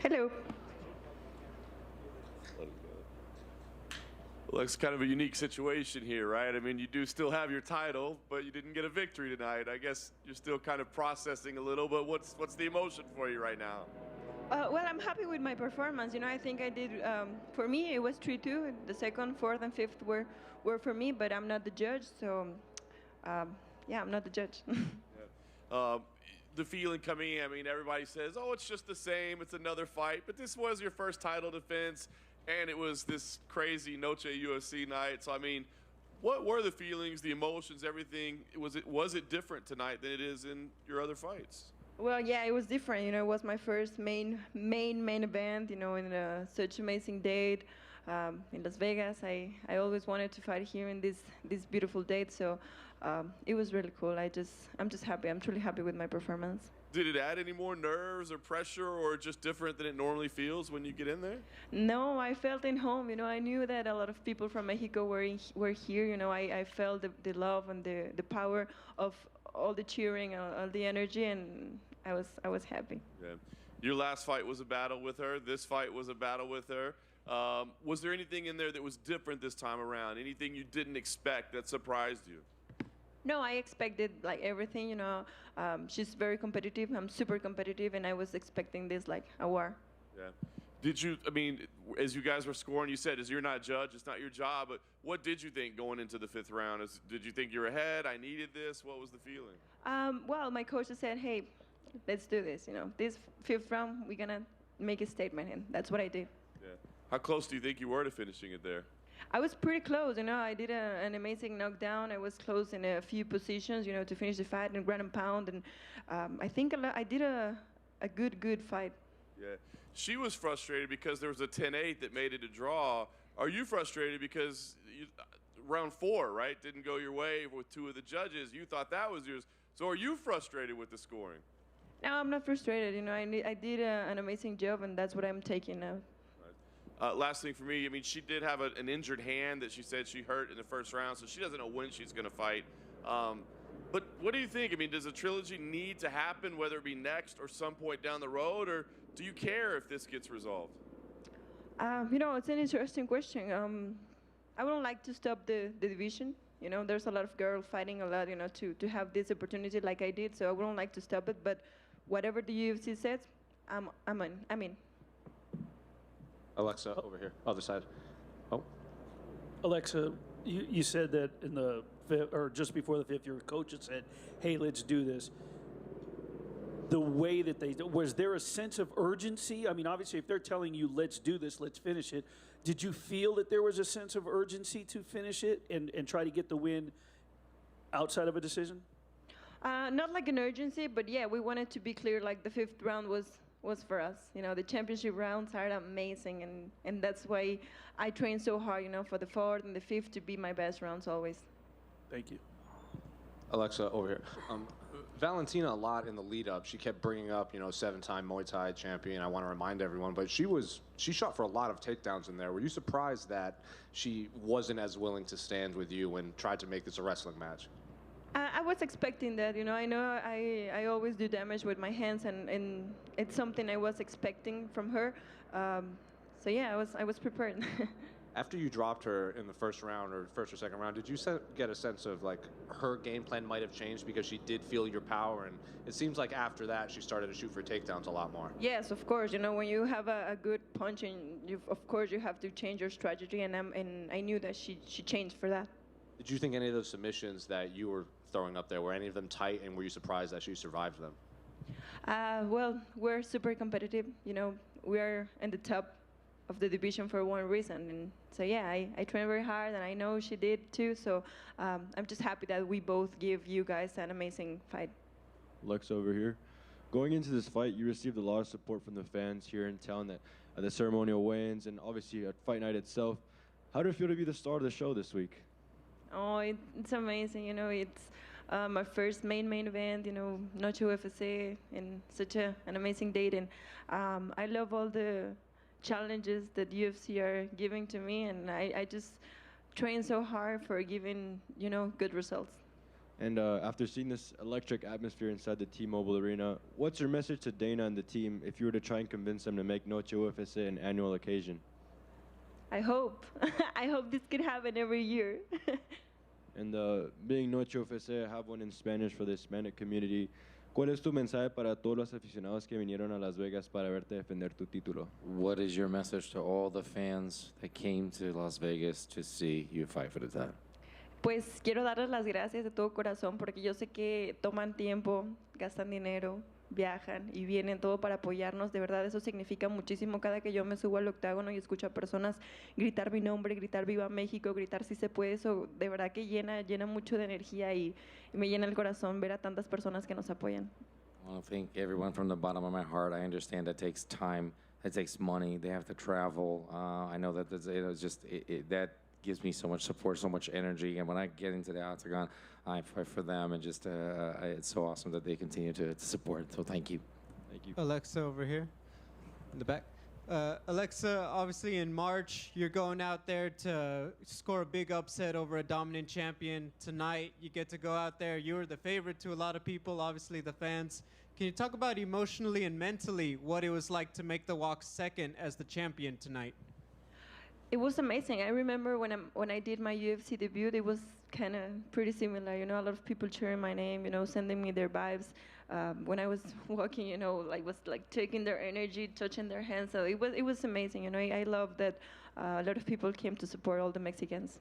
Hello. Well, it's kind of a unique situation here, right? I mean, you do still have your title, but you didn't get a victory tonight. I guess you're still kind of processing a little, but what's the emotion for you right now? Well, I'm happy with my performance. I think I did. For me, it was 3-2. The second, fourth, and fifth were for me, but I'm not the judge, so yeah, I'm not the judge. Um, the feeling coming in, I mean, everybody says, oh, it's just the same, it's another fight, but this was your first title defense, and it was this crazy Noche UFC night. So, I mean, what were the feelings, the emotions, everything? Was it different tonight than it is in your other fights? Well, yeah, it was different. It was my first main event. In such amazing date in Las Vegas. I always wanted to fight here in this beautiful date. So it was really cool. I'm just happy. I'm truly happy with my performance. Did it add any more nerves or pressure, or just different than it normally feels when you get in there? No, I felt in home. I knew that a lot of people from Mexico were here. I felt the love and the power of all the cheering, all the energy, and I was happy. Yeah. Your last fight was a battle with her. This fight was a battle with her. Was there anything in there that was different this time around? Anything you didn't expect that surprised you? No, I expected like everything. She's very competitive. I'm super competitive, and I was expecting this like a war. Yeah. Did you, I mean, as you guys were scoring, you said, as you're not judge, it's not your job, but what did you think going into the fifth round? Did you think you were ahead? I needed this? What was the feeling? Well, my coach said, hey, let's do this. This fifth round, we're going to make a statement, and that's what I did. Yeah. How close do you think you were to finishing it there? I was pretty close. I did an amazing knockdown. I was close in a few positions, to finish the fight and ground and pound, and I think I did a good fight. Yeah. She was frustrated because there was a 10-8 that made it a draw. Are you frustrated because round 4, right, didn't go your way with 2 of the judges? You thought that was yours. So are you frustrated with the scoring? No, I'm not frustrated. I did an amazing job, and that's what I'm taking now. Right. Last thing for me, I mean, she did have an injured hand that she said she hurt in the first round, so she doesn't know when she's going to fight. But what do you think? I mean, does a trilogy need to happen, whether it be next or some point down the road, or do you care if this gets resolved? It's an interesting question. I wouldn't like to stop the division. There's a lot of girls fighting a lot, to have this opportunity like I did, so I wouldn't like to stop it. But whatever the UFC says, I'm in. Alexa, over here, other side. Oh. Alexa, you said that in the fifth, or just before the fifth, your coach had said, hey, let's do this. The way that was there a sense of urgency? I mean, obviously, if they're telling you, let's do this, let's finish it, did you feel that there was a sense of urgency to finish it and try to get the win outside of a decision? Not like an urgency, but yeah, we wanted to be clear, like the fifth round was for us. The championship rounds are amazing, and that's why I train so hard, for the fourth and the fifth to be my best rounds always. Thank you. Alexa, over here. Valentina, a lot in the lead up, she kept bringing up, 7-time Muay Thai champion. I want to remind everyone, but she shot for a lot of takedowns in there. Were you surprised that she wasn't as willing to stand with you and tried to make this a wrestling match? I was expecting that. I know I always do damage with my hands, and it's something I was expecting from her. So yeah, I was prepared. After you dropped her in the first round or first or second round, did you get a sense of like her game plan might have changed because she did feel your power? And it seems like after that she started to shoot for takedowns a lot more. Yes, of course. When you have a good punch, and of course you have to change your strategy, and I knew that she changed for that. Did you think any of those submissions that you were throwing up there, were any of them tight, and were you surprised that she survived them? Well, we're super competitive. We are in the top of the division for one reason, and so yeah, I train very hard, and I know she did too. So I'm just happy that we both give you guys an amazing fight. Lex over here. Going into this fight, you received a lot of support from the fans here in town at the ceremonial weigh-ins, and obviously at fight night itself. How did it feel to be the star of the show this week? Oh, it's amazing. It's my first main event. Noche UFC, and such an amazing date, and I love all the challenges that UFC are giving to me, and I just train so hard for giving good results. And after seeing this electric atmosphere inside the T-Mobile Arena, what's your message to Dana and the team if you were to try and convince them to make Noche UFC an annual occasion? I hope. I hope this could happen every year. And being Noche UFC, I have one in Spanish for the Hispanic community. ¿Cuál es tu mensaje para todos los aficionados que vinieron a Las Vegas para verte defender tu título? What is your message to all the fans that came to Las Vegas to see you fight for the title? Pues quiero darles las gracias de todo corazón porque yo sé que toman tiempo, gastan dinero, viajan y vienen todo para apoyarnos. De verdad, eso significa muchísimo. Cada que yo me subo al octágono y escucho a personas gritar mi nombre, gritar Viva México, gritar si se puede, eso de verdad que llena mucho de energía y me llena el corazón ver a tantas personas que nos apoyan. I want to thank everyone from the bottom of my heart. I understand that takes time, that takes money. They have to travel. I know that that gives me so much support, so much energy. And when I get into the octagon, I fight for them. And just it's so awesome that they continue to support. So thank you. Thank you. Alexa over here in the back. Alexa, obviously in March, you're going out there to score a big upset over a dominant champion. Tonight, you get to go out there. You were the favorite to a lot of people, obviously the fans. Can you talk about emotionally and mentally what it was like to make the walk second as the champion tonight? It was amazing. I remember when I did my UFC debut, it was kind of pretty similar. You know, a lot of people cheering my name, you know, sending me their vibes. When I was walking, you know, was taking their energy, touching their hands. So it was amazing. You know, I love that a lot of people came to support all the Mexicans.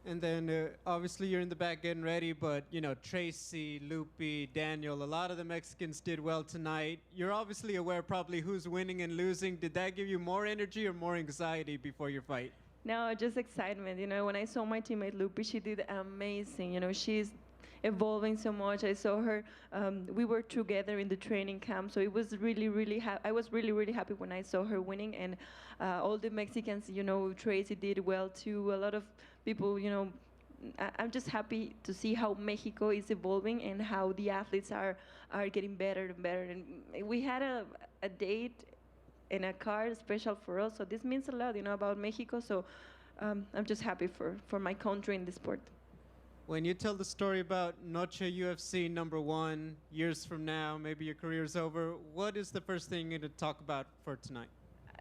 And then obviously you're in the back getting ready, but you know, Tracy, Lupi, Daniel, a lot of the Mexicans did well tonight. You're obviously aware probably who's winning and losing. Did that give you more energy or more anxiety before your fight? No, just excitement. You know, when I saw my teammate Lupi, she did amazing. You know, she's evolving so much. I saw her. We were together in the training camp, so it was really. I was really happy when I saw her winning, and all the Mexicans. You know, Tracy did well too. A lot of people. You know, I'm just happy to see how Mexico is evolving and how the athletes are getting better and better. And we had a date in a car special for us, so this means a lot, you know, about Mexico. So I'm just happy for my country in the sport. When you tell the story about Noche UFC #1, years from now, maybe your career's over, what is the first thing you're going to talk about for tonight?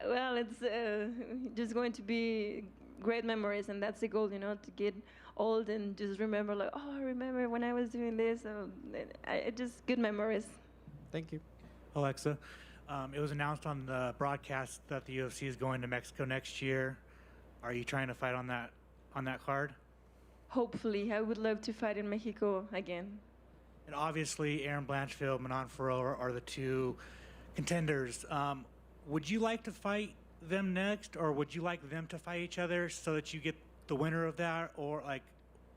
Well, it's just going to be great memories, and that's the goal, you know, to get old and just remember, like, oh, I remember when I was doing this. Just good memories. Thank you. Alexa, it was announced on the broadcast that the UFC is going to Mexico next year. Are you trying to fight on that card? Hopefully, I would love to fight in Mexico again. And obviously, Aaron Blanchfield, Manon Farrow are the two contenders. Would you like to fight them next, or would you like them to fight each other so that you get the winner of that? Or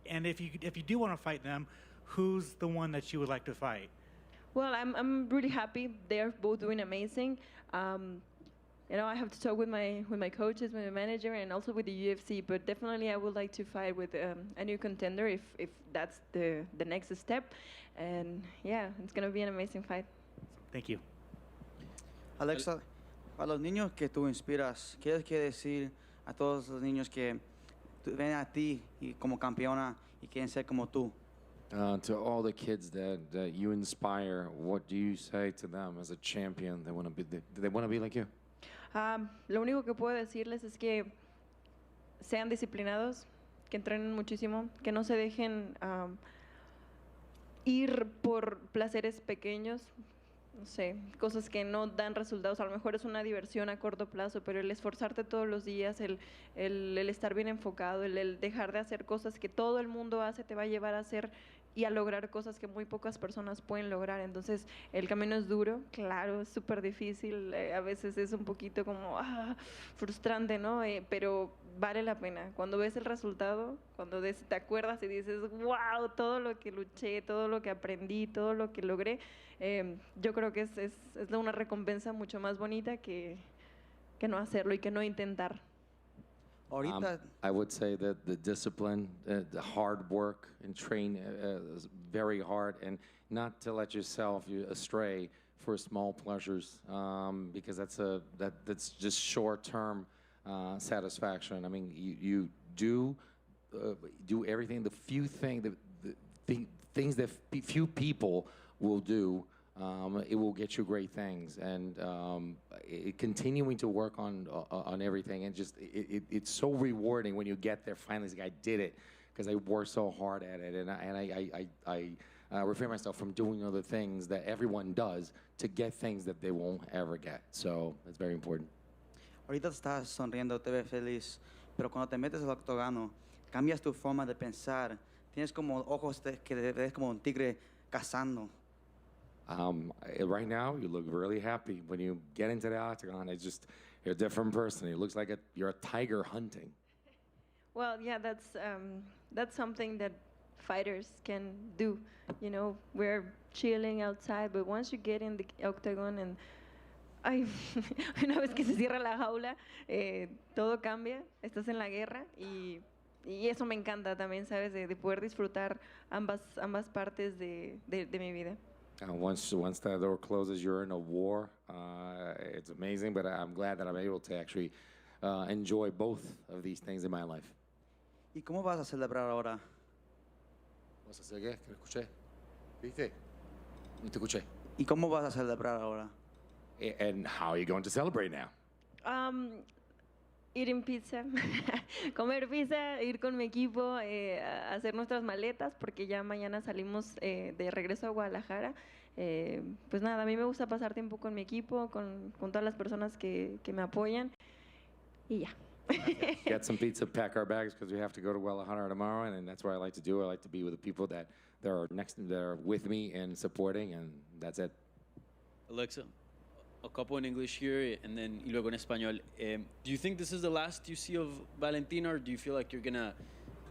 and if you do want to fight them, who's the one that you would like to fight? Well, I'm really happy. They're both doing amazing. You know, I have to talk with my coaches, with my manager, and also with the UFC. But definitely, I would like to fight with a new contender if that's the next step. And yeah, it's gonna be an amazing fight. Thank you. Alexa, a los niños que tú inspiras, ¿qué quieres decir a todos los niños que ven a ti y como campeona y quieren ser como tú? To all the kids that you inspire, what do you say to them as a champion? Do they want to be like you? Lo único que puedo decirles es que sean disciplinados, que entrenen muchísimo, que no se dejen ir por placeres pequeños, no sé, cosas que no dan resultados. A lo mejor es una diversión a corto plazo, pero el esforzarte todos los días, el estar bien enfocado, el dejar de hacer cosas que todo el mundo hace, te va a llevar a hacer y a lograr cosas que muy pocas personas pueden lograr. Entonces, el camino es duro, claro, es súper difícil, a veces es un poquito como frustrante, ¿no? Pero vale la pena. Cuando ves el resultado, cuando te acuerdas y dices, wow, todo lo que luché, todo lo que aprendí, todo lo que logré, yo creo que es una recompensa mucho más bonita que no hacerlo y que no intentar. I would say that the discipline, the hard work, and train very hard, and not to let yourself astray for small pleasures, because that's just short-term satisfaction. I mean, you do everything. The things that few people will do. It will get you great things, and continuing to work on everything, and just it's so rewarding when you get there. Finally, it's like, I did it because I worked so hard at it, and I refrain myself from doing other things that everyone does to get things that they won't ever get. So it's very important. Ahorita estás sonriendo, te ves feliz, pero cuando te metes al octógono, cambias tu forma de pensar. Tienes como ojos que te ves como un tigre cazando. Right now, you look really happy. When you get into the octagon, it's just, you're a different person. It looks like you're a tiger hunting. Well, yeah, that's something that fighters can do. You know, we're chilling outside, but once you get in the octagon and una vez que se cierra la jaula, todo cambia. Estás en la guerra y eso me encanta también, ¿sabes? De poder disfrutar ambas partes de mi vida. Once that door closes, you're in a war. It's amazing, but I'm glad that I'm able to actually enjoy both of these things in my life. ¿Y cómo vas a celebrar ahora? ¿Vas a hacer qué? ¿Que escuché? ¿Viste? No te escuché. ¿Y cómo vas a celebrar ahora? And how are you going to celebrate now? Eating pizza, comer pizza, ir con mi equipo, a hacer nuestras maletas, porque ya mañana salimos de regreso a Guadalajara. Pues nada, a mí me gusta pasar tiempo con mi equipo, con todas las personas que me apoyan, y ya. Get some pizza, pack our bags, because we have to go to Guadalajara tomorrow, and that's what I like to do. I like to be with the people that are with me and supporting, and that's it. Alexa, a couple in English here, and then y luego en español. Do you think this is the last you see of Valentina, or do you feel like you're gonna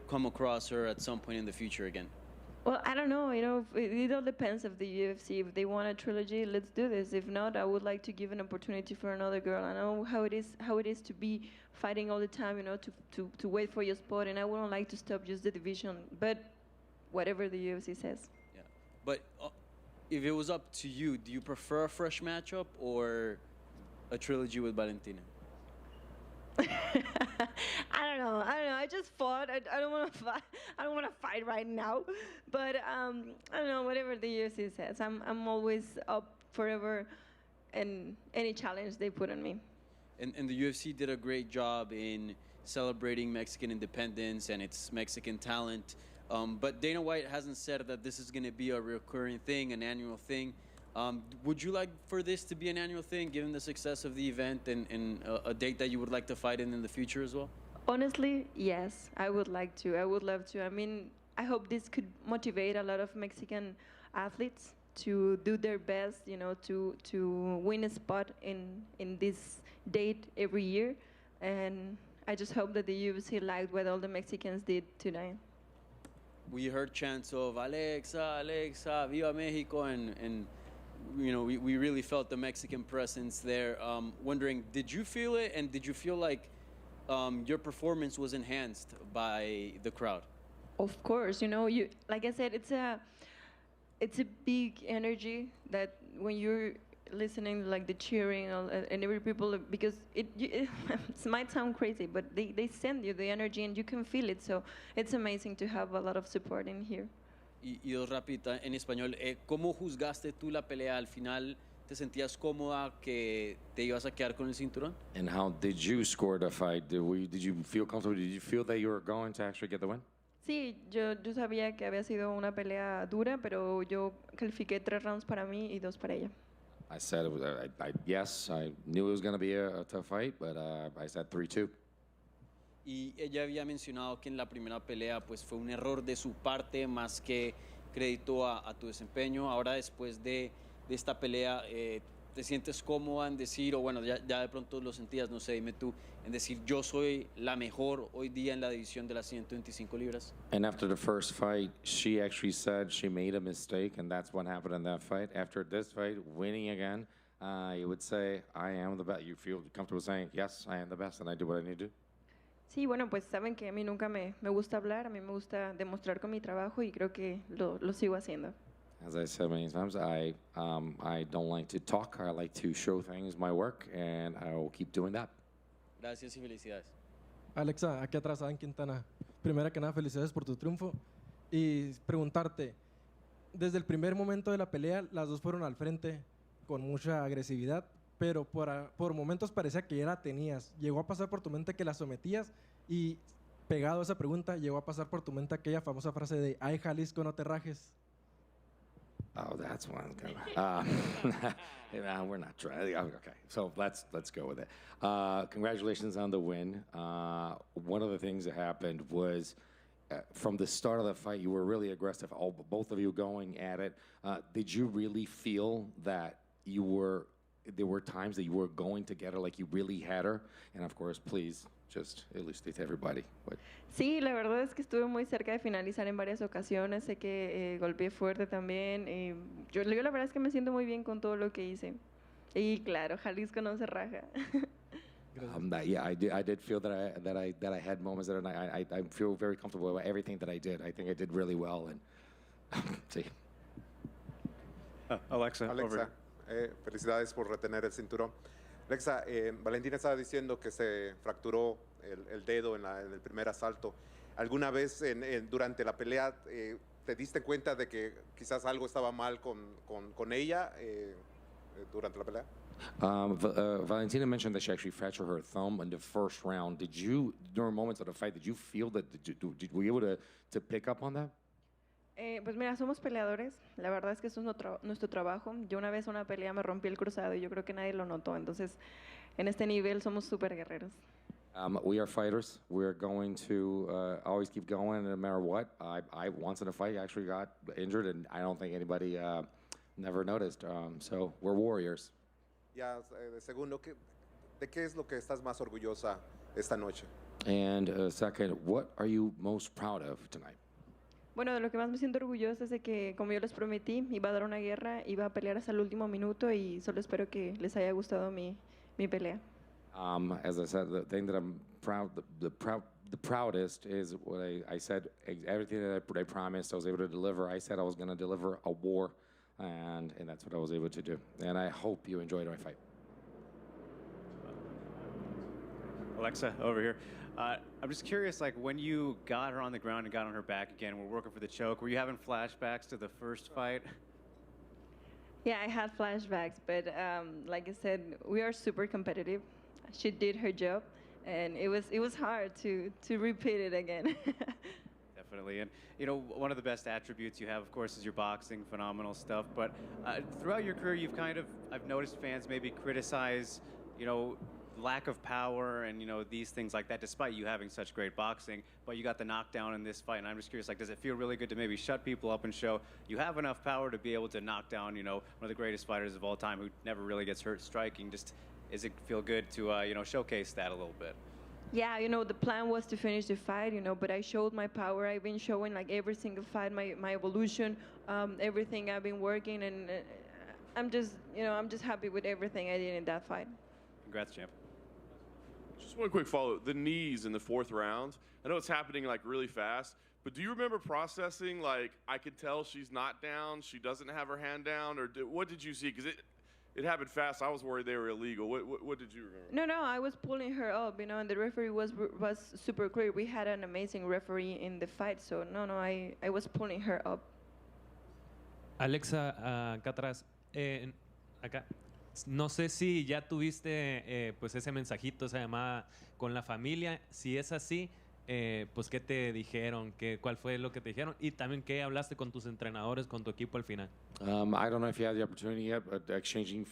come across her at some point in the future again? Well, I don't know. You know, it all depends of the UFC. If they want a trilogy, let's do this. If not, I would like to give an opportunity for another girl. I know how it is to be fighting all the time. You know, to wait for your spot, and I wouldn't like to stop just the division. But whatever the UFC says. Yeah, but if it was up to you, do you prefer a fresh matchup or a trilogy with Valentina? I don't know. I just fought. I don't want to fight. I don't want to fight right now. But I don't know. Whatever the UFC says, I'm always up forever, and any challenge they put on me. And the UFC did a great job in celebrating Mexican independence and its Mexican talent. But Dana White hasn't said that this is going to be a recurring thing, an annual thing. Would you like for this to be an annual thing, given the success of the event and a date that you would like to fight in the future as well? Honestly, yes, I would like to. I would love to. I mean, I hope this could motivate a lot of Mexican athletes to do their best, you know, to win a spot in this date every year. And I just hope that the UFC liked what all the Mexicans did tonight. We heard chants of Alexa, Alexa, Viva Mexico, and you know, we really felt the Mexican presence there. Wondering, did you feel it, and did you feel like your performance was enhanced by the crowd? Of course, you know, like I said, it's a big energy that when you're listening, like the cheering and every people, because it might sound crazy, but they send you the energy and you can feel it. So it's amazing to have a lot of support in here. Y dos rápida en español, ¿cómo juzgaste tú la pelea al final? ¿Te sentías cómoda que te ibas a quedar con el cinturón? And how did you score the fight? Did you feel comfortable? Did you feel that you were going to actually get the win? Sí, yo sabía que había sido una pelea dura, pero yo califiqué 3 rounds para mí y 2 para ella. I said it was, yes, I knew it was going to be a tough fight, but I said 3-2. Y ella había mencionado que en la primera pelea pues fue un error de su parte más que crédito a tu desempeño. Ahora después de esta pelea, ¿te sientes cómoda en decir, o bueno, ya de pronto lo sentías, no sé, dime tú, en decir yo soy la mejor hoy día en la división de las 125 libras? And after the first fight, she actually said she made a mistake, and that's what happened in that fight. After this fight, winning again, you would say, I am the best. You feel comfortable saying, yes, I am the best, and I do what I need to do? Sí, bueno, pues saben que a mí nunca me gusta hablar, a mí me gusta demostrar con mi trabajo y creo que lo sigo haciendo. As I said many times, I don't like to talk. I like to show things, my work, and I will keep doing that. Gracias y felicidades. Alexa, aquí atrás, Adam Quintana. Primero que nada, felicidades por tu triunfo. Y preguntarte, desde el primer momento de la pelea, las dos fueron al frente con mucha agresividad, pero por momentos parecía que ya la tenías. Llegó a pasar por tu mente que la sometías y pegado a esa pregunta, llegó a pasar por tu mente aquella famosa frase de "Ay, Jalisco, no te rajes". Oh, that's one. We're not trying. Okay, so let's go with it. Congratulations on the win. One of the things that happened was from the start of the fight, you were really aggressive. Both of you going at it. Did you really feel that there were times that you were going to get her, like you really had her? And of course, please just elucidate to everybody. Sí, la verdad es que estuve muy cerca de finalizar en varias ocasiones. Sé que golpeé fuerte también. Yo la verdad es que me siento muy bien con todo lo que hice. Y claro, Jalisco no se raja. Yeah, I did feel that I had moments that I feel very comfortable about everything that I did. I think I did really well. And sí. Alexa, felicidades por retener el cinturón. Alexa, Valentina estaba diciendo que se fracturó el dedo en el primer asalto. ¿Alguna vez durante la pelea te diste cuenta de que quizás algo estaba mal con ella durante la pelea? Valentina mentioned that she actually fractured her thumb in the first round. During moments of the fight, did you feel that, were you able to pick up on that? Pues mira, somos peleadores. La verdad es que eso es nuestro trabajo. Yo una vez una pelea me rompí el cruzado y yo creo que nadie lo notó. Entonces, en este nivel somos súper guerreros. We are fighters. We're going to always keep going no matter what. I once in a fight actually got injured, and I don't think anybody never noticed. So we're warriors. Ya, de segundo, ¿de qué es lo que estás más orgullosa esta noche? And second, what are you most proud of tonight? Bueno, de lo que más me siento orgullosa es de que, como yo les prometí, iba a dar una guerra, iba a pelear hasta el último minuto y solo espero que les haya gustado mi pelea. As I said, the thing that I'm proud, the proudest is what I said. Everything that I promised, I was able to deliver. I said I was going to deliver a war, and that's what I was able to do. And I hope you enjoyed my fight. Alexa, over here. I'm just curious, like when you got her on the ground and got on her back again, we're working for the choke. Were you having flashbacks to the first fight? Yeah, I had flashbacks, but like I said, we are super competitive. She did her job, and it was hard to repeat it again. Definitely, and you know, one of the best attributes you have, of course, is your boxing, phenomenal stuff. But throughout your career, I've noticed fans maybe criticize, you know, lack of power and, you know, these things like that, despite you having such great boxing. But you got the knockdown in this fight, and I'm just curious, like, does it feel really good to maybe shut people up and show you have enough power to be able to knock down, you know, one of the greatest fighters of all time who never really gets hurt striking? Just, does it feel good to, you know, showcase that a little bit? Yeah, you know, the plan was to finish the fight, you know, but I showed my power. I've been showing, like, every single fight, my evolution, everything I've been working, and I'm just happy with everything I did in that fight. Congrats, champ. Just one quick follow. The knees in the fourth round. I know it's happening like really fast, but do you remember processing like I could tell she's not down, she doesn't have her hand down, or what did you see? Because it happened fast. I was worried they were illegal. What did you remember? No, I was pulling her up, you know, and the referee was super clear. We had an amazing referee in the fight, so no, I was pulling her up. Alexa, acá atrás, acá. No sé si ya tuviste pues ese mensajito, esa llamada con la familia. Si es así, pues ¿qué te dijeron? ¿Cuál fue lo que te dijeron? Y también ¿qué hablaste con tus entrenadores, con tu equipo al final? I don't know if you had the opportunity yet, but exchanging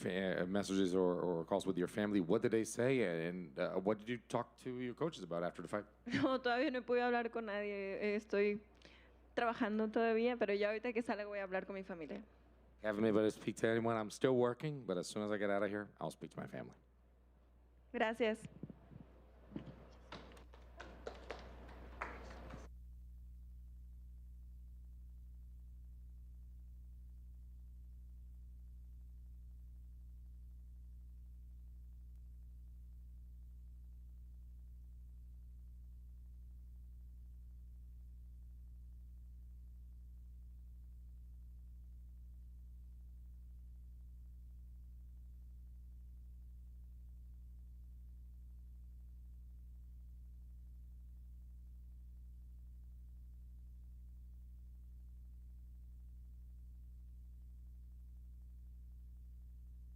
messages or calls with your family. What did they say, and what did you talk to your coaches about after the fight? No, todavía no he podido hablar con nadie. Estoy trabajando todavía, pero ya ahorita que salga voy a hablar con mi familia. Haven't been able to speak to anyone. I'm still working, but as soon as I get out of here, I'll speak to my family. Gracias.